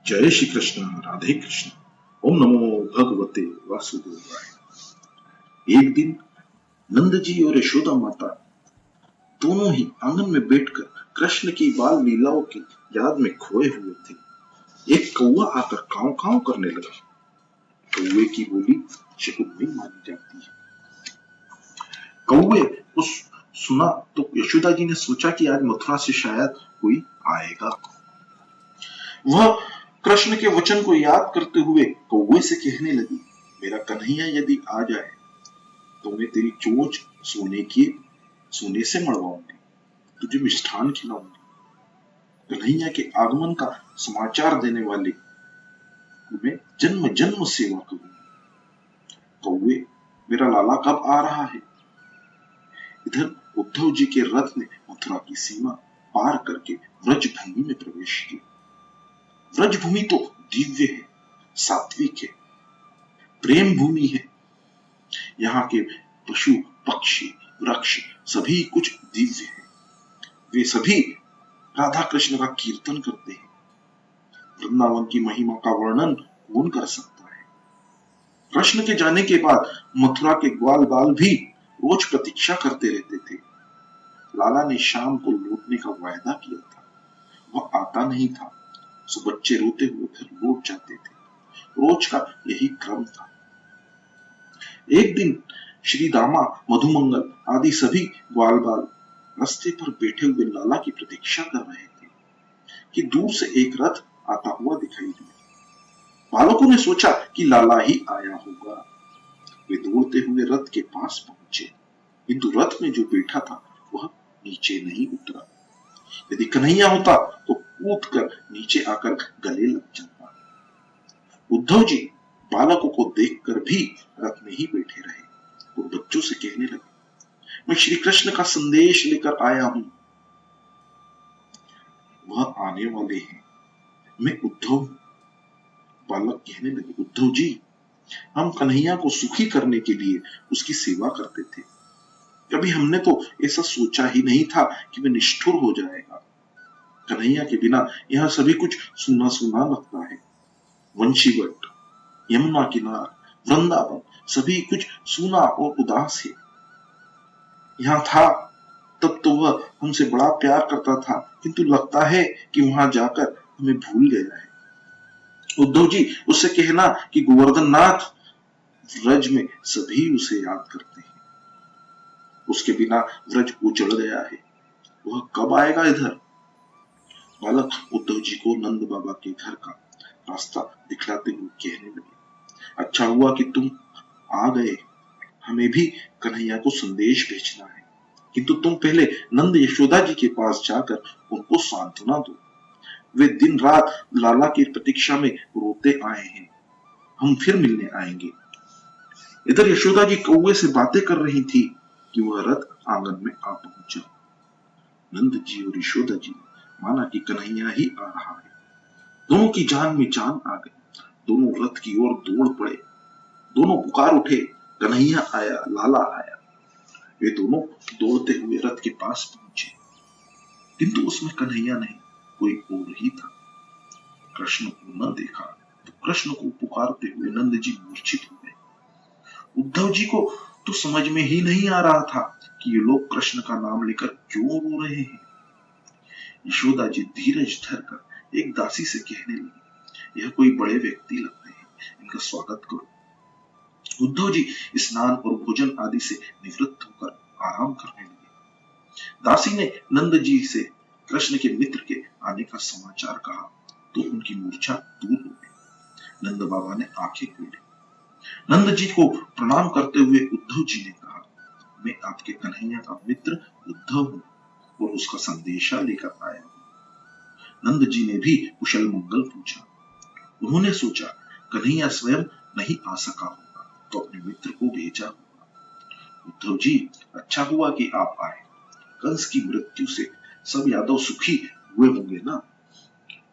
जय श्री कृष्ण। राधे कृष्ण। ओम नमो भगवते वासुदेवाय। एक दिन नंद जी और यशोदा माता दोनों ही आंगन में बैठकर कृष्ण की बाल लीलाओं की याद में खोए हुए थे। एक कौवा आकर काव काव करने लगा। कौवे की बोली शकुन में मानी जाती है। कौवे को सुना तो यशोदा जी ने सोचा कि आज मथुरा से शायद कोई आएगा। वह कृष्ण के वचन को याद करते हुए कौवे से कहने लगी, मेरा कन्हैया यदि आ जाए तो मैं तेरी चोंच सोने से मड़वाऊंगी, तुझे मिष्ठान खिलाऊंगी। कन्हैया के आगमन का समाचार देने वाले मैं जन्म जन्म सेवा करूंगी। कौवे, मेरा लाला कब आ रहा है? इधर उद्धव जी के रथ ने मथुरा की सीमा पार करके व्रज भूमि में प्रवेश किया। व्रज भूमि तो दिव्य है, सात्विक है, प्रेम भूमि है। यहाँ के पशु पक्षी वृक्ष सभी कुछ दिव्य है। वे सभी राधा कृष्ण का कीर्तन करते हैं। वृंदावन की महिमा का वर्णन कौन कर सकता है? कृष्ण के जाने के बाद मथुरा के ग्वाल बाल भी रोज प्रतीक्षा करते रहते थे। लाला ने शाम को लौटने का वायदा किया था, वह आता नहीं था, सो बच्चे रोते हुए घर लौट जाते थे। रोज का यही क्रम था। एक दिन श्री दामा, मधुमंगल आदि सभी ग्वाल बाल रास्ते पर बैठे हुए लाला की प्रतीक्षा कर रहे थे कि दूर से एक रथ आता हुआ दिखाई दिया। बालकों ने सोचा कि लाला ही आया होगा। वे दौड़ते हुए रथ के पास पहुंचे, किंतु रथ में जो बैठा था वह नीचे नहीं उतरा। यदि कन्हैया होता तो कूद कर नीचे आकर गले लग जाता। उद्धव जी बालकों को देखकर भी रथ में ही बैठे रहे और बच्चों से कहने लगे, मैं श्री कृष्ण का संदेश लेकर आया हूं। वह आने वाले हैं, मैं उद्धव। बालक कहने लगे, उद्धव जी, हम कन्हैया को सुखी करने के लिए उसकी सेवा करते थे। कभी हमने तो ऐसा सोचा ही नहीं था कि वह निष्ठुर हो जाएगा। कन्हैया के बिना यह सभी कुछ सूना सूना लगता है। वंशीवट, यमुना किनार, वृंदावन सभी कुछ सूना और उदास है। यहाँ था तब तो वह हमसे बड़ा प्यार करता था, किंतु लगता है कि वहां जाकर हमें भूल गया है। उद्धव जी, उससे कहना कि गोवर्धन नाथ व्रज में सभी उसे याद करते हैं। उसके बिना व्रज उजड़ गया है, वह कब आएगा इधर? बालक उद्धव जी को नंद बाबा के घर का रास्ता दिखलाते हुए कहने लगे, अच्छा हुआ कि तुम आ गए। हमें भी कन्हैया को संदेश भेजना है, किंतु तुम पहले नंद यशोदा जी के पास जाकर उनको सांत्वना दो। वे दिन रात लाला की प्रतीक्षा में रोते आए हैं। हम फिर मिलने आएंगे। इधर यशोदा जी कौवे से बातें कर रही थी कि वह रथ आंगन में आ पहुंचा। नंद जी और यशोदा जी ने माना कि कन्हैया ही आ रहा है। दोनों की जान में जान आ गई। दोनों रथ की ओर दौड़ पड़े। दोनों पुकार उठे, कन्हैया आया, लाला आया। वे दोनों दौड़ते हुए रथ के पास पहुंचे, किंतु उसमें कन्हैया नहीं, कोई और ही था। कृष्ण को न देखा तो कृष्ण को पुकारते हुए नंद जी मूर्छित हो गए। उद्धव जी को तो समझ में ही नहीं आ रहा था कि ये लोग कृष्ण का नाम लेकर क्यों रो रहे हैं। यशोदा जी धीरज धरकर एक दासी से कहने लगी, यह कोई बड़े व्यक्ति लगते हैं, इनका स्वागत करो। उद्धव जी स्नान और भोजन आदि से निवृत्त होकर आराम करने लगे। दासी ने नंद जी से कृष्ण के मित्र के आने का समाचार कहा तो उनकी मूर्छा दूर हो गई। नंद बाबा ने आंखें खोली। नंद जी को प्रणाम करते हुए उद्धव जी ने कहा, मैं आपके कन्हैया का मित्र उद्धव हूँ और उसका संदेशा लेकर आया हूँ। नंद जी ने भी कुशल मंगल पूछा। उन्होंने सोचा कन्हैया स्वयं नहीं आ सका होगा तो अपने मित्र को भेजा होगा। उद्धव जी, अच्छा हुआ कि आप आए। कंस की मृत्यु से सब यादव सुखी हुए होंगे ना?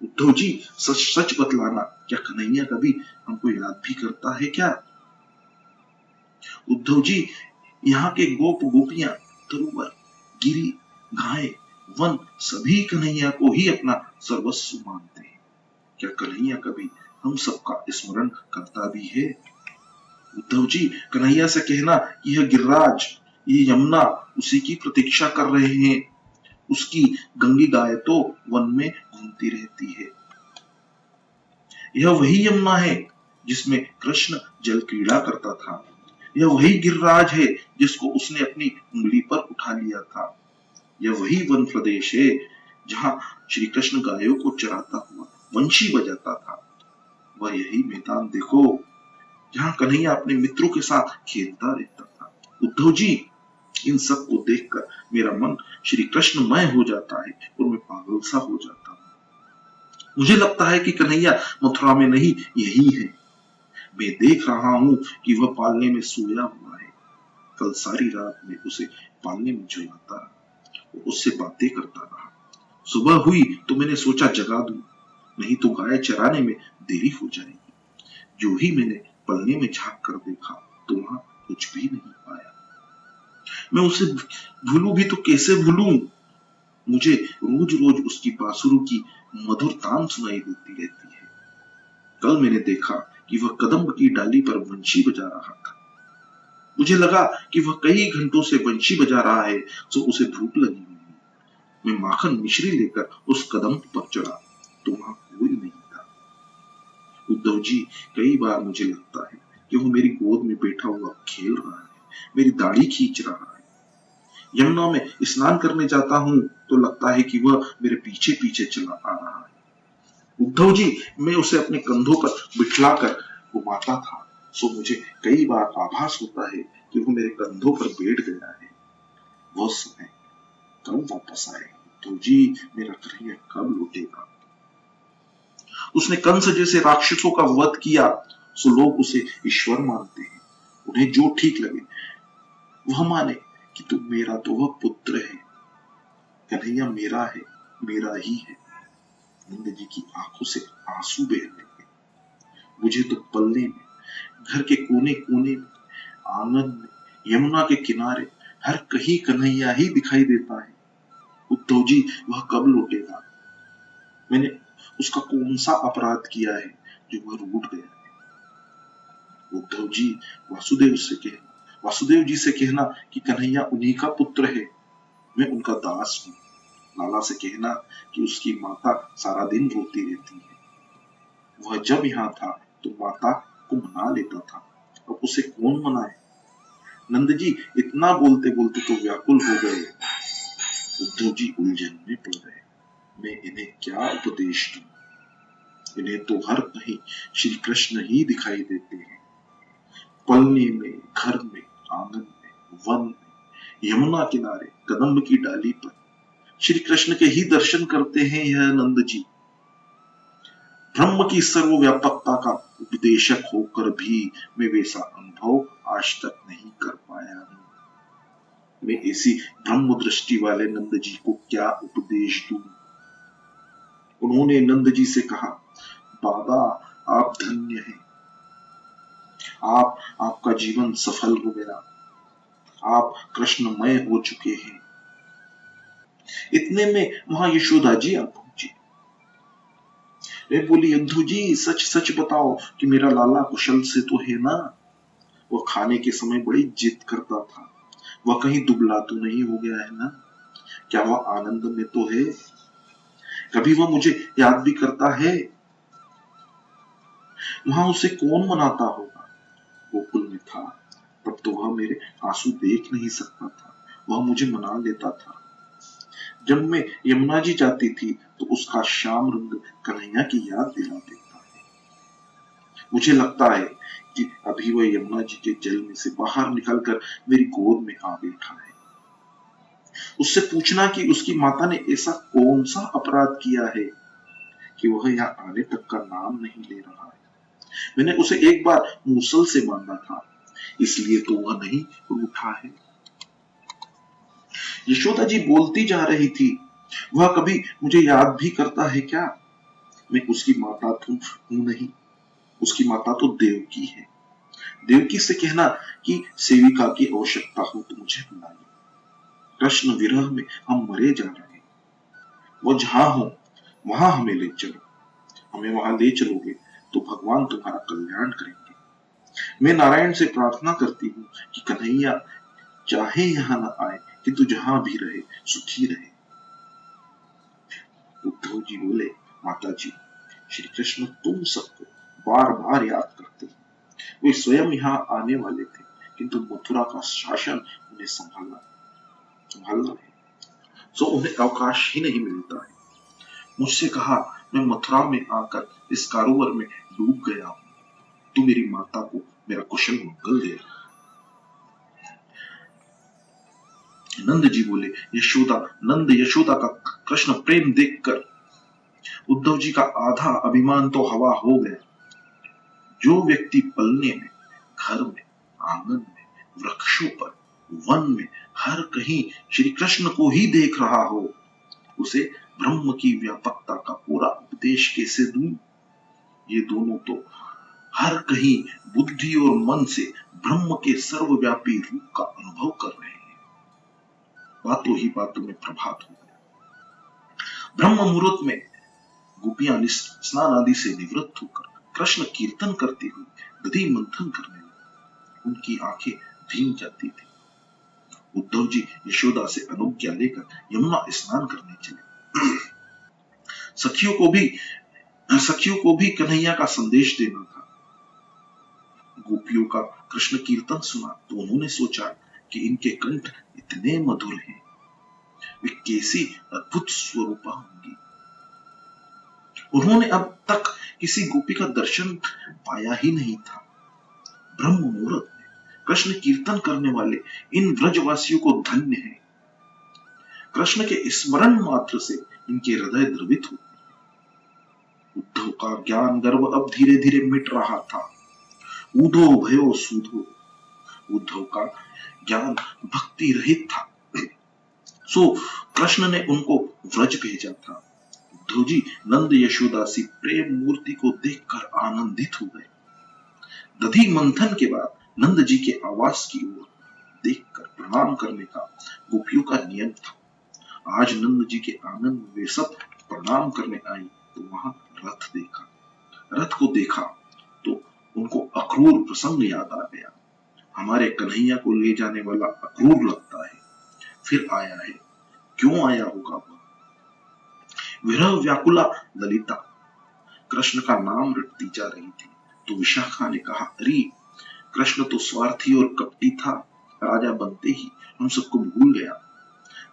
उद्धव जी, सच सच बतलाना, क्या कन्हैया कभी हमको याद भी करता है क्या? उद्धव जी, यहाँ के गोप गोपियां, तरुवर, गिरी, गाय, वन सभी कन्हैया को ही अपना सर्वस्व मानते हैं। क्या कन्हैया कभी हम सबका स्मरण करता भी है? उद्धव जी, कन्हैया से कहना कि यह गिरिराज, ये यमुना उसी की प्रतीक्षा कर रहे हैं। उसकी गंगी गाय तो वन में घूमती रहती है। यह वही यमुना है जिसमें कृष्ण जल क्रीड़ा करता था। यह वही गिरिराज है जिसको उसने अपनी उंगली पर उठा लिया था। यह वही वन प्रदेश है जहां श्री कृष्ण गायों को चराता हुआ वंशी बजाता था। वह यही मैदान देखो जहां कन्हैया अपने मित्रों के साथ खेलता रहता था। उद्धव जी, इन सब को देखकर मेरा मन श्री कृष्णमय हो जाता है और मैं पागल सा हो जाता हूँ। मुझे लगता है कि कन्हैया मथुरा में नहीं, यही है। मैं देख रहा हूँ कि वह पालने में सोया हुआ है। कल सारी रात में उसे पालने में झुलाता रहा, उससे बातें करता रहा। सुबह हुई तो मैंने सोचा जगा दूं, नहीं तो गाय चराने में देरी हो जाएगी। जो ही मैंने पलने में झांक कर देखा तो वहां कुछ भी नहीं पाया। मैं उसे भूलूं भी तो कैसे भूलूं? मुझे रोज रोज उसकी बांसुरी की मधुर तान सुनाई देती रहती है। कल मैंने देखा कि वह कदम्ब की डाली पर बंशी बजा रहा था। मुझे लगा कि वह कई घंटों से बंशी बजा रहा है, तो उसे भूख लगी हुई है। मैं माखन मिश्री लेकर उस कदम्ब पर चढ़ा तो वहां कोई नहीं था। उद्धव जी, कई बार मुझे लगता है कि वो मेरी गोद में बैठा हुआ खेल रहा है, मेरी दाढ़ी खींच रहा है। यमुना में स्नान करने जाता हूँ तो लगता है कि वह मेरे पीछे पीछे चला आ रहा है। उद्धव जी, मैं उसे अपने कंधों पर बिठलाकर घुमाता था, सो मुझे कई बार आभास होता है कि वो मेरे कंधों पर बैठ गया है। वो समय कब वापस आएगा? उद्धव जी, मेरा कन्हैया कब लौटेगा? उसने कंस जैसे राक्षसों का वध किया, सो लोग उसे ईश्वर मानते हैं। उन्हें जो ठीक लगे वह माने कि तुम मेरा तो वह पुत्र है। कन्हैया मेरा है, मेरा ही है। नंद जी की आंखों से आंसू बहने लगे। मुझे तो पलने में, घर के कोने कोने में, आंगन में, यमुना के किनारे हर कहीं कन्हैया ही दिखाई देता है। उद्धव जी, वह कब लौटेगा? मैंने उसका कौन सा अपराध किया है जो वह रूठ गया है? उद्धव जी, वासुदेव जी से कहना कि कन्हैया उन्हीं का पुत्र है, मैं उनका दास हूँ। लाला से कहना कि उसकी माता सारा दिन रोती रहती है। वह जब यहाँ था तो माता को मना लेता था, अब उसे कौन मनाए? नंद जी इतना बोलते बोलते तो व्याकुल हो गए। उद्धव जी उलझन में पड़ गए। मैं इन्हें क्या उपदेश दूं? इन्हें तो हर कहीं श्री कृष्ण ही दिखाई देते हैं। पलने में, घर में, आंगन में, वन में, यमुना किनारे, कदम्ब की डाली पर श्री कृष्ण के ही दर्शन करते हैं यह नंद जी। ब्रह्म की सर्वव्यापकता का उपदेशक होकर भी मैं वैसा अनुभव आज तक नहीं कर पाया हूं। मैं ऐसी ब्रह्म दृष्टि वाले नंद जी को क्या उपदेश दूं? उन्होंने नंद जी से कहा, बाबा आप धन्य हैं, आपका जीवन सफल हो गया, आप कृष्णमय हो चुके हैं। इतने में वहां यशोदा जी आ पहुंची। वे बोली, यद्धू जी सच सच बताओ कि मेरा लाला कुशल से तो है ना? वह खाने के समय बड़ी जिद करता था, वह कहीं दुबला तो नहीं हो गया है ना? क्या वह आनंद में तो है? कभी वह मुझे याद भी करता है? वहां उसे कौन मनाता होगा? गोकुल में था तब तो वह मेरे आंसू देख नहीं सकता था, वह मुझे मना लेता था। जब मैं यमुना जी जाती थी तो उसका श्याम रंग कन्हैया की याद दिला देता है। मुझे लगता है कि अभी वह यमुना जी के जल में से बाहर निकलकर मेरी गोद में आ बैठा है। उससे पूछना कि उसकी माता ने ऐसा कौन सा अपराध किया है कि वह यहाँ आने तक का नाम नहीं ले रहा है। मैंने उसे एक बार मूसल से बांधा था, इसलिए तो वह नहीं रूठा है। यशोदा जी बोलती जा रही थी, वह कभी मुझे याद भी करता है क्या? मैं उसकी माता तो हूं नहीं, उसकी माता तो देवकी है। देवकी से कहना कि सेविका की आवश्यकता हो तो मुझे बुलाइए। कृष्ण विरह में हम मरे जा रहे हैं। वो जहां हो वहां हमें ले चलो। हमें वहां ले चलोगे तो भगवान तुम्हारा कल्याण करेंगे। मैं नारायण से प्रार्थना करती हूँ कि कन्हैया चाहे यहाँ न आए किंतु जहां भी रहे सुखी रहे। उद्धव जी बोले, माता जी, श्री कृष्ण तुम सबको बार बार याद करते हैं। वे स्वयं यहाँ आने वाले थे किंतु मथुरा का शासन उन्हें संभालना है, सो उन्हें अवकाश ही नहीं मिलता है। मुझसे कहा मैं मथुरा में आकर इस कारोवर में डूब गया हूं, तू मेरी माता को मेरा कुशल मंगल दे। नंद जी बोले, नंद यशोदा का कृष्ण प्रेम देखकर उद्धव जी का आधा अभिमान तो हवा हो गया। जो व्यक्ति पलने में, घर में, आंगन में, वृक्षों पर, वन में, हर कहीं श्री कृष्ण को ही देख रहा हो, उसे ब्रह्म की व्यापकता का पूरा उपदेश कैसे दूं? ये दोनों तो हर कहीं बुद्धि और मन से ब्रह्म के सर्वव्यापी रूप का अनुभव कर रहे हैं। बातों ही बातों में प्रभात हो गया। ब्रह्म मुहूर्त में गोपियां स्नान आदि से निवृत्त होकर कृष्ण कीर्तन करती हुई दधि मंथन करने लगी। उनकी आंखें भीग जाती थी। उद्धव जी यशोदा से अनुज्ञा लेकर यमुना स्नान करने चले। सखियों को भी कन्हैया का संदेश देना था। गोपियों का कृष्ण कीर्तन सुना तो उन्होंने सोचा कि इनके कंठ इतने मधुर हैं, वे कैसी अद्भुत स्वरूपा होंगी। उन्होंने अब तक किसी गोपी का दर्शन पाया ही नहीं था। ब्रह्म मुहूर्त में कृष्ण कीर्तन करने वाले इन व्रजवासियों को धन्य है। कृष्ण के स्मरण मात्र से इनके हृदय द्रवित होते हैं। उद्धव का ज्ञान गर्व अब धीरे धीरे मिट रहा था। ऊधो भयो सूधो, उद्धव का ज्ञान भक्ति रहित था, सो कृष्ण ने उनको व्रज भेजा था। उद्धव जी नंद यशोदासी प्रेम मूर्ति को देखकर आनंदित हो गए। दधि मंथन के बाद नंद जी के आवास की ओर देखकर प्रणाम करने का गोपियों का नियम था। आज नंद जी के आंगन में वे सब प्रणाम करने आई तो वहां रथ को देखा तो उनको अक्रूर प्रसंग याद आ गया। हमारे कन्हैया को ले जाने वाला अक्रूर लगता है, फिर आया है, क्यों आया होगा वह? विरह व्याकुला ललिता कृष्ण का नाम रटती जा रही थी तो विशाखा ने कहा, अरे कृष्ण तो स्वार्थी और कपटी था, राजा बनते ही हम सबको भूल गया,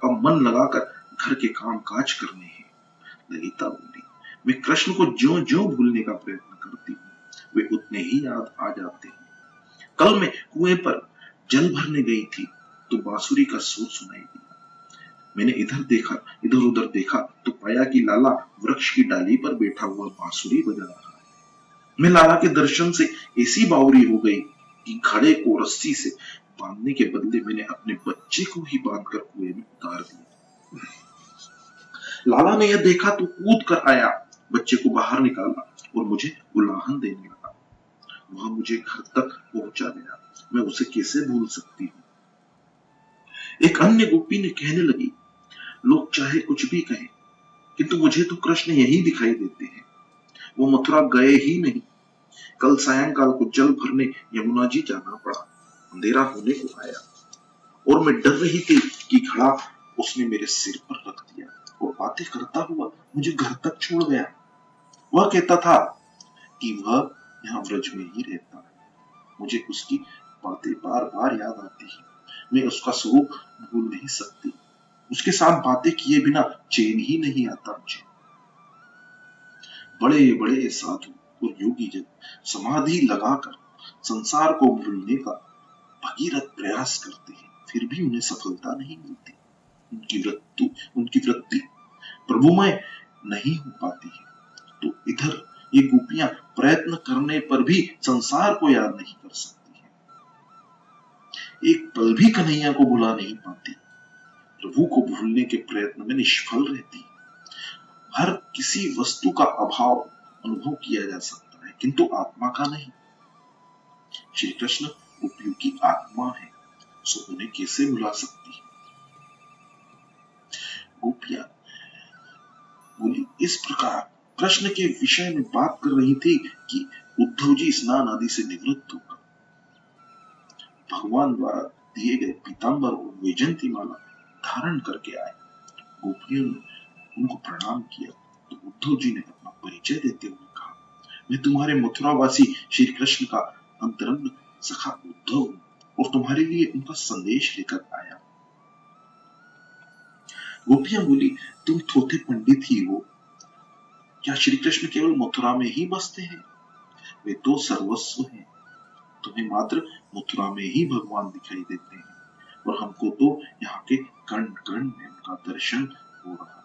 अब मन लगाकर घर के काम काज करने हैं। ललिता बोली, मैं कृष्ण को ज्यों ज्यों भूलने का प्रयत्न करती हूँ वे उतने ही याद आ जाते हैं। कल मैं कुएं पर जल भरने गई थी तो बांसुरी का सुर सुनाई दिया। मैंने इधर उधर देखा तो पाया कि लाला वृक्ष की डाली पर बैठा हुआ बांसुरी बजा रहा है। मैं लाला के दर्शन से ऐसी बावरी हो गई कि घड़े को रस्सी से बांधने के बदले मैंने अपने बच्चे को ही बांधकर कुएं में उतार दिया। लाला ने यह देखा तो कूद कर आया, बच्चे को बाहर निकाला और मुझे उलाहन देने लगा। वह मुझे घर तक पहुंचा गया, मैं उसे कैसे भूल सकती हूँ। एक अन्य गोपी ने कहने लगी, लोग चाहे कुछ भी कहें किंतु मुझे तो कृष्ण यही दिखाई देते हैं, वो मथुरा गए ही नहीं। कल सायंकाल को जल भरने यमुना जी जाना पड़ा, अंधेरा होने को आया और मैं डर रही थी कि घड़ा उसने मेरे सिर पर रख दिया और बातें करता हुआ मुझे घर तक छोड़ गया। वह कहता था कि वह यहाँ व्रज में ही रहता है। मुझे उसकी बातें बार बार याद आती है, मैं उसका स्वरूप भूल नहीं सकती। उसके साथ बातें किए बिना चैन ही नहीं आता मुझे। बड़े बड़े साधु और योगी जन समाधि लगाकर संसार को भूलने का भगीरथ प्रयास करते हैं, फिर भी उन्हें सफलता नहीं मिलती। उनकी वृत्ति प्रभुमय नहीं हो पाती है। तो इधर ये गोपियां प्रयत्न करने पर भी संसार को याद नहीं कर सकती है, एक पल भी कन्हैया को भुला नहीं पाती, प्रभु को भूलने के प्रयत्न में निष्फल रहती। हर किसी वस्तु का अभाव अनुभव किया जा सकता है किंतु आत्मा का नहीं। श्री कृष्ण गोपियों की आत्मा है, सो उन्हें कैसे भुला सकती है। गोपियां बोली, इस प्रकार कृष्ण के विषय में बात कर रही थी कि उद्धव जी स्नान आदि से निवृत्त होकर भगवान द्वारा दिए गए पीतांबर और वैजयंती माला धारण करके आए। गोपियों ने उनको प्रणाम किया तो उद्धव जी ने अपना परिचय देते हुए कहा, मैं तुम्हारे मथुरावासी श्री कृष्ण का अंतरंग सखा उद्धव हूं और तुम्हारे लिए उनका संदेश लेकर आया। गोपियां बोली, तुम थोथे पंडित ही हो, क्या श्री कृष्ण केवल मथुरा में ही बसते हैं? वे तो सर्वस्व हैं, तुम्हें मात्र मथुरा में ही भगवान दिखाई देते हैं और हमको तो यहाँ के कण कण में उनका दर्शन हो रहा है।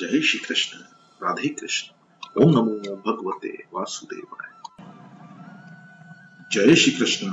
जय श्री कृष्ण, राधे कृष्ण, ओम नमो भगवते वासुदेवाय। जय श्री कृष्ण।